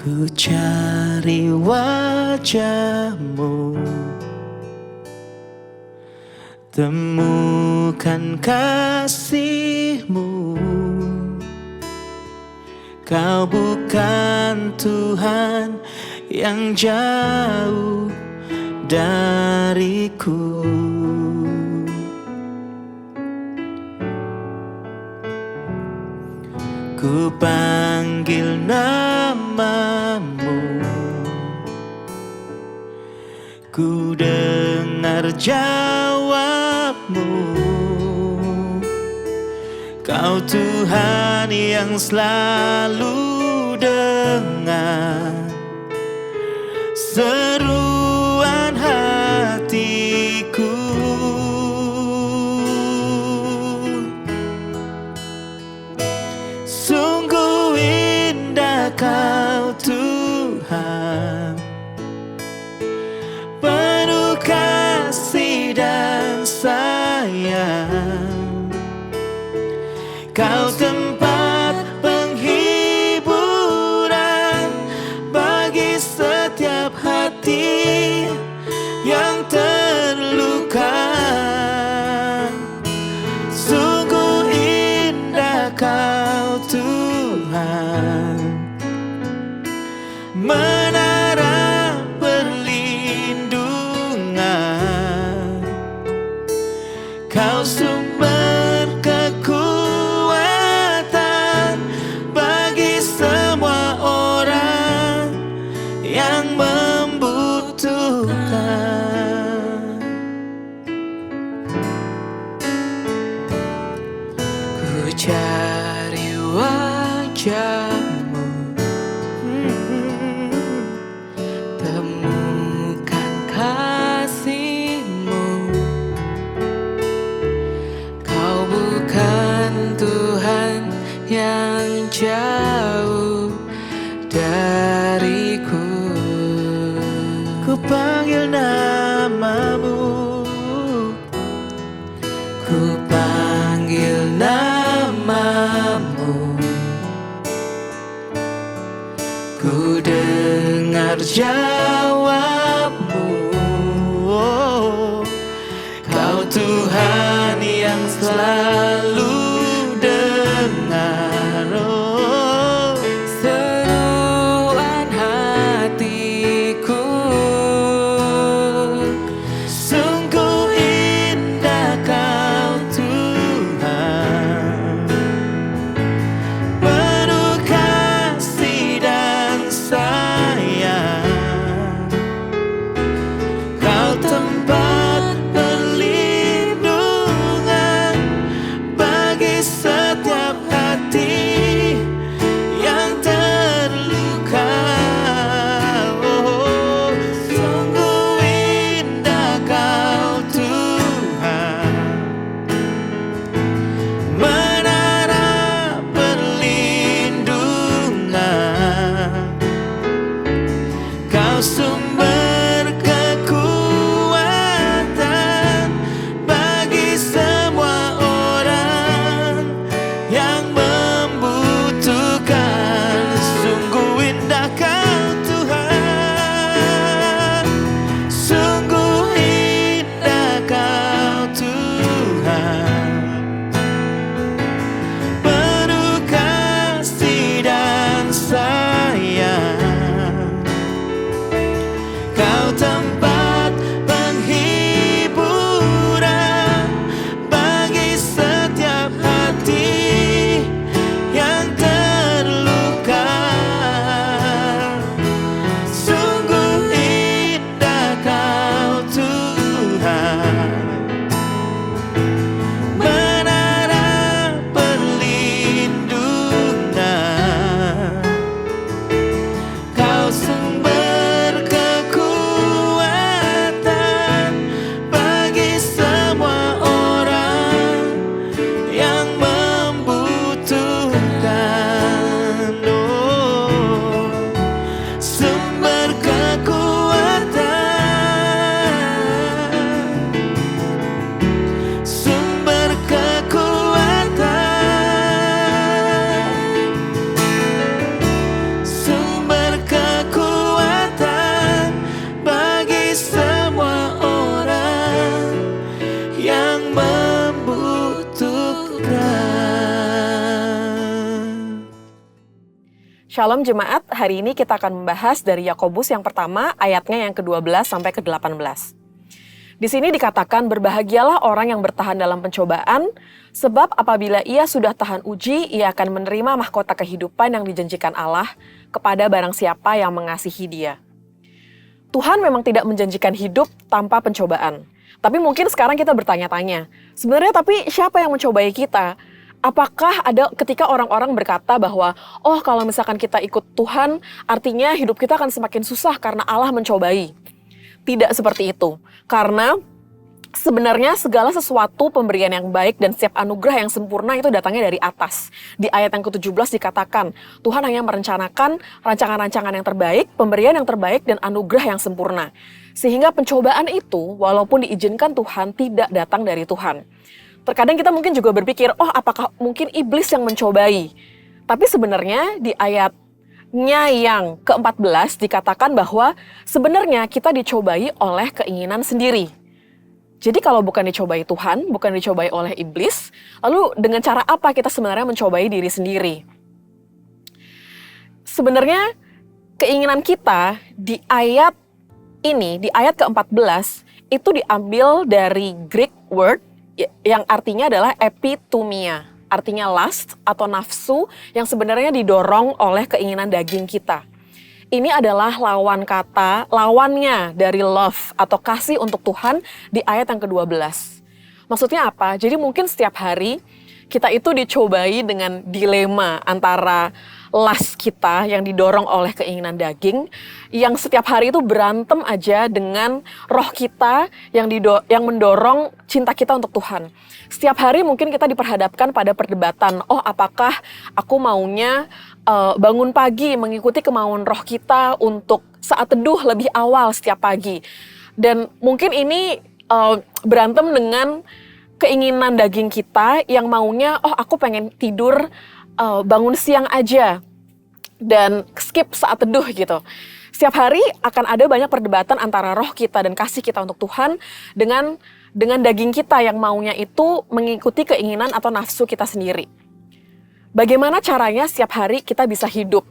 Ku cari wajahmu, temukan kasihmu. Kau bukan Tuhan yang jauh dariku. Ku panggil namamu, ku dengar jawabmu. Kau Tuhan yang selalu dengar seruan hatiku. Sungguh indah Kau Tuhan, penuh kasih dan sayang. Kau tempat penghiburan bagi setiap hati yang terluka. Sungguh indah Kau Tuhan, menara perlindungan. Kau sumber kekuatan bagi semua orang yang membutuhkan. Ku cari wajahmu, temukan kasihmu. Kau bukan Tuhan yang jauh dariku. Ku panggil namamu, ku panggil namamu. Ku dengar jawabmu. Kau Tuhan yang selalu dengar seruan hatiku. Sungguh indah Kau Tuhan, penuh kasih dan sayang. Kau tempat perlindungan Shalom jemaat, hari ini kita akan membahas dari Yakobus yang pertama, ayatnya yang ke-12 sampai ke-18. Di sini dikatakan, berbahagialah orang yang bertahan dalam pencobaan, sebab apabila ia sudah tahan uji, ia akan menerima mahkota kehidupan yang dijanjikan Allah kepada barang siapa yang mengasihi Dia. Tuhan memang tidak menjanjikan hidup tanpa pencobaan. Tapi mungkin sekarang kita bertanya-tanya, sebenarnya tapi siapa yang mencobai kita? Apakah ada ketika orang-orang berkata bahwa, oh kalau misalkan kita ikut Tuhan, artinya hidup kita akan semakin susah karena Allah mencobai. Tidak seperti itu. Karena sebenarnya segala sesuatu pemberian yang baik dan setiap anugerah yang sempurna itu datangnya dari atas. Di ayat yang ke-17 dikatakan, Tuhan hanya merencanakan rancangan-rancangan yang terbaik, pemberian yang terbaik, dan anugerah yang sempurna. Sehingga pencobaan itu, walaupun diizinkan Tuhan, tidak datang dari Tuhan. Terkadang kita mungkin juga berpikir, oh apakah mungkin iblis yang mencobai? Tapi sebenarnya di ayatnya yang ke-14 dikatakan bahwa sebenarnya kita dicobai oleh keinginan sendiri. Jadi kalau bukan dicobai Tuhan, bukan dicobai oleh iblis, lalu dengan cara apa kita sebenarnya mencobai diri sendiri? Sebenarnya keinginan kita di ayat ini, di ayat ke-14, itu diambil dari Greek word yang artinya adalah epitumia, artinya lust atau nafsu yang sebenarnya didorong oleh keinginan daging kita. Ini adalah lawannya dari love atau kasih untuk Tuhan di ayat yang ke-12. Maksudnya apa? Jadi mungkin setiap hari kita itu dicobai dengan dilema antara lust kita yang didorong oleh keinginan daging, yang setiap hari itu berantem aja dengan roh kita yang mendorong cinta kita untuk Tuhan. Setiap hari mungkin kita diperhadapkan pada perdebatan, oh apakah aku maunya bangun pagi mengikuti kemauan roh kita untuk saat teduh lebih awal setiap pagi. Dan mungkin ini berantem dengan keinginan daging kita yang maunya, oh aku pengen tidur bangun siang aja dan skip saat teduh gitu. Setiap hari akan ada banyak perdebatan antara roh kita dan kasih kita untuk Tuhan dengan daging kita yang maunya itu mengikuti keinginan atau nafsu kita sendiri. Bagaimana caranya setiap hari kita bisa hidup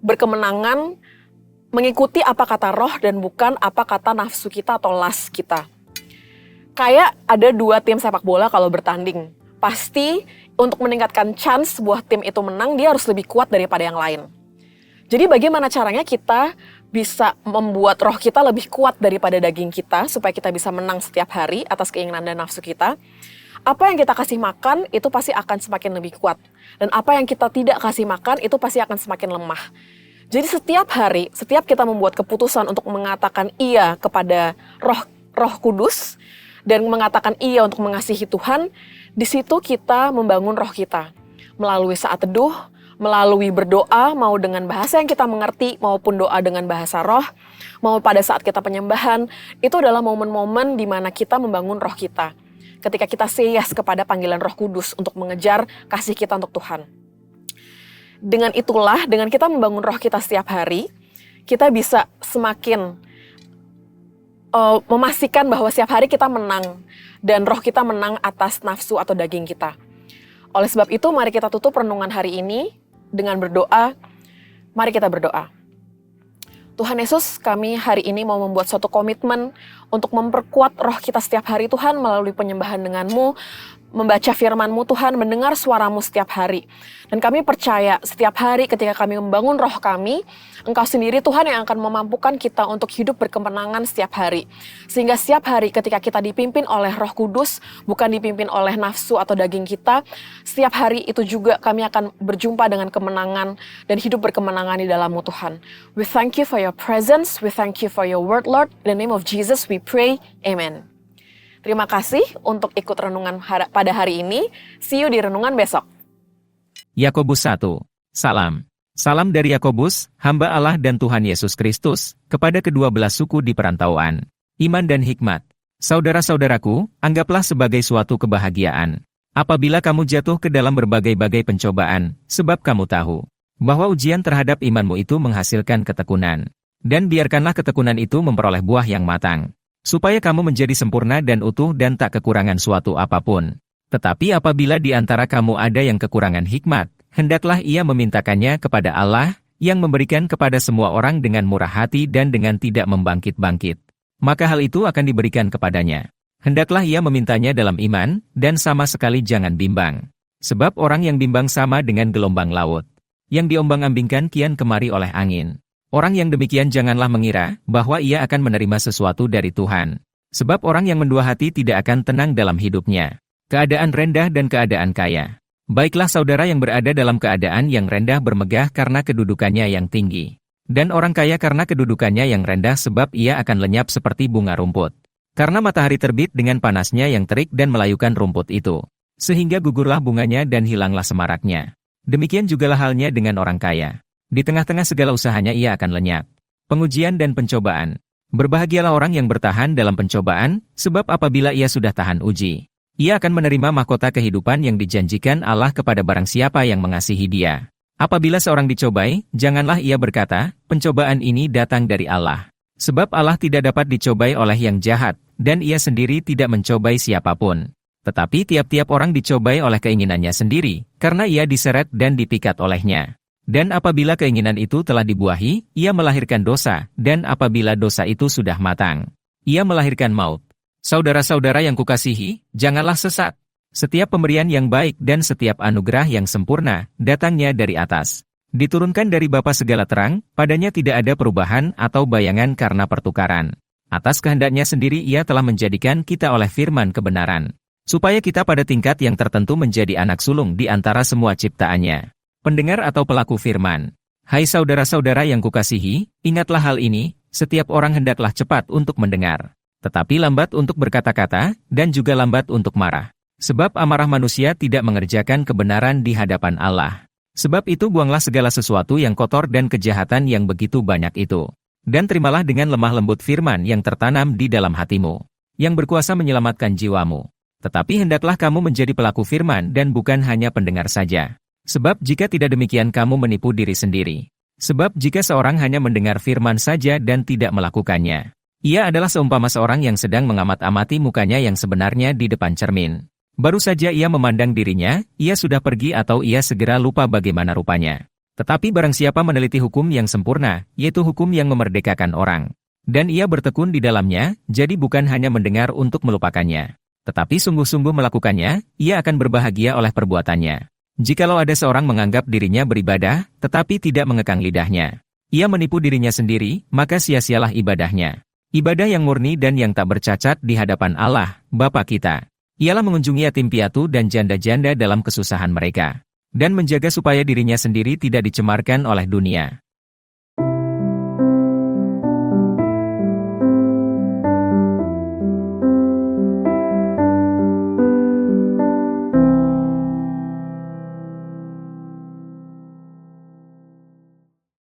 berkemenangan mengikuti apa kata roh dan bukan apa kata nafsu kita atau lust kita? Kayak ada dua tim sepak bola kalau bertanding. Pasti untuk meningkatkan chance sebuah tim itu menang, dia harus lebih kuat daripada yang lain. Jadi bagaimana caranya kita bisa membuat roh kita lebih kuat daripada daging kita, supaya kita bisa menang setiap hari atas keinginan dan nafsu kita? Apa yang kita kasih makan, itu pasti akan semakin lebih kuat. Dan apa yang kita tidak kasih makan, itu pasti akan semakin lemah. Jadi setiap hari, setiap kita membuat keputusan untuk mengatakan iya kepada Roh Kudus, dan mengatakan iya untuk mengasihi Tuhan, di situ kita membangun roh kita. Melalui saat teduh, melalui berdoa, mau dengan bahasa yang kita mengerti, maupun doa dengan bahasa roh, mau pada saat kita penyembahan, itu adalah momen-momen di mana kita membangun roh kita. Ketika kita say yes kepada panggilan Roh Kudus untuk mengejar kasih kita untuk Tuhan. Dengan itulah, dengan kita membangun roh kita setiap hari, kita bisa semakin memastikan bahwa setiap hari kita menang dan roh kita menang atas nafsu atau daging kita. Oleh sebab itu, mari kita tutup renungan hari ini dengan berdoa. Mari kita berdoa. Tuhan Yesus, kami hari ini mau membuat suatu komitmen untuk memperkuat roh kita setiap hari Tuhan melalui penyembahan dengan-Mu, membaca firman-Mu Tuhan, mendengar suara-Mu setiap hari. Dan kami percaya setiap hari ketika kami membangun roh kami, Engkau sendiri Tuhan yang akan memampukan kita untuk hidup berkemenangan setiap hari. Sehingga setiap hari ketika kita dipimpin oleh Roh Kudus, bukan dipimpin oleh nafsu atau daging kita, setiap hari itu juga kami akan berjumpa dengan kemenangan dan hidup berkemenangan di dalam-Mu Tuhan. We thank you for your presence, we thank you for your word Lord. In the name of Jesus we pray, amen. Terima kasih untuk ikut renungan pada hari ini. See you di renungan besok. Yakobus 1. Salam. Salam dari Yakobus, hamba Allah dan Tuhan Yesus Kristus, kepada kedua belas suku di perantauan. Iman dan hikmat. Saudara-saudaraku, anggaplah sebagai suatu kebahagiaan apabila kamu jatuh ke dalam berbagai-bagai pencobaan, sebab kamu tahu bahwa ujian terhadap imanmu itu menghasilkan ketekunan. Dan biarkanlah ketekunan itu memperoleh buah yang matang, supaya kamu menjadi sempurna dan utuh dan tak kekurangan suatu apapun. Tetapi apabila di antara kamu ada yang kekurangan hikmat, hendaklah ia memintakannya kepada Allah, yang memberikan kepada semua orang dengan murah hati dan dengan tidak membangkit-bangkit. Maka hal itu akan diberikan kepadanya. Hendaklah ia memintanya dalam iman, dan sama sekali jangan bimbang. Sebab orang yang bimbang sama dengan gelombang laut, yang diombang-ambingkan kian kemari oleh angin. Orang yang demikian janganlah mengira bahwa ia akan menerima sesuatu dari Tuhan. Sebab orang yang mendua hati tidak akan tenang dalam hidupnya. Keadaan rendah dan keadaan kaya. Baiklah saudara yang berada dalam keadaan yang rendah bermegah karena kedudukannya yang tinggi. Dan orang kaya karena kedudukannya yang rendah sebab ia akan lenyap seperti bunga rumput. Karena matahari terbit dengan panasnya yang terik dan melayukan rumput itu. Sehingga gugurlah bunganya dan hilanglah semaraknya. Demikian jugalah halnya dengan orang kaya. Di tengah-tengah segala usahanya ia akan lenyap. Pengujian dan pencobaan. Berbahagialah orang yang bertahan dalam pencobaan, sebab apabila ia sudah tahan uji, ia akan menerima mahkota kehidupan yang dijanjikan Allah kepada barang siapa yang mengasihi Dia. Apabila seorang dicobai, janganlah ia berkata, pencobaan ini datang dari Allah. Sebab Allah tidak dapat dicobai oleh yang jahat, dan ia sendiri tidak mencobai siapapun. Tetapi tiap-tiap orang dicobai oleh keinginannya sendiri, karena ia diseret dan dipikat olehnya. Dan apabila keinginan itu telah dibuahi, ia melahirkan dosa, dan apabila dosa itu sudah matang, ia melahirkan maut. Saudara-saudara yang kukasihi, janganlah sesat. Setiap pemberian yang baik dan setiap anugerah yang sempurna, datangnya dari atas. Diturunkan dari Bapa segala terang, padanya tidak ada perubahan atau bayangan karena pertukaran. Atas kehendaknya sendiri ia telah menjadikan kita oleh firman kebenaran. Supaya kita pada tingkat yang tertentu menjadi anak sulung di antara semua ciptaannya. Pendengar atau pelaku firman. Hai saudara-saudara yang kukasihi, ingatlah hal ini, setiap orang hendaklah cepat untuk mendengar. Tetapi lambat untuk berkata-kata, dan juga lambat untuk marah. Sebab amarah manusia tidak mengerjakan kebenaran di hadapan Allah. Sebab itu buanglah segala sesuatu yang kotor dan kejahatan yang begitu banyak itu. Dan terimalah dengan lemah lembut firman yang tertanam di dalam hatimu, yang berkuasa menyelamatkan jiwamu. Tetapi hendaklah kamu menjadi pelaku firman dan bukan hanya pendengar saja. Sebab jika tidak demikian kamu menipu diri sendiri. Sebab jika seorang hanya mendengar firman saja dan tidak melakukannya, ia adalah seumpama seorang yang sedang mengamat-amati mukanya yang sebenarnya di depan cermin. Baru saja ia memandang dirinya, ia sudah pergi atau ia segera lupa bagaimana rupanya. Tetapi barang siapa meneliti hukum yang sempurna, yaitu hukum yang memerdekakan orang, dan ia bertekun di dalamnya, jadi bukan hanya mendengar untuk melupakannya, tetapi sungguh-sungguh melakukannya, ia akan berbahagia oleh perbuatannya. Jikalau ada seorang menganggap dirinya beribadah, tetapi tidak mengekang lidahnya, ia menipu dirinya sendiri, maka sia-sialah ibadahnya. Ibadah yang murni dan yang tak bercacat di hadapan Allah, Bapa kita, ialah mengunjungi yatim piatu dan janda-janda dalam kesusahan mereka, dan menjaga supaya dirinya sendiri tidak dicemarkan oleh dunia.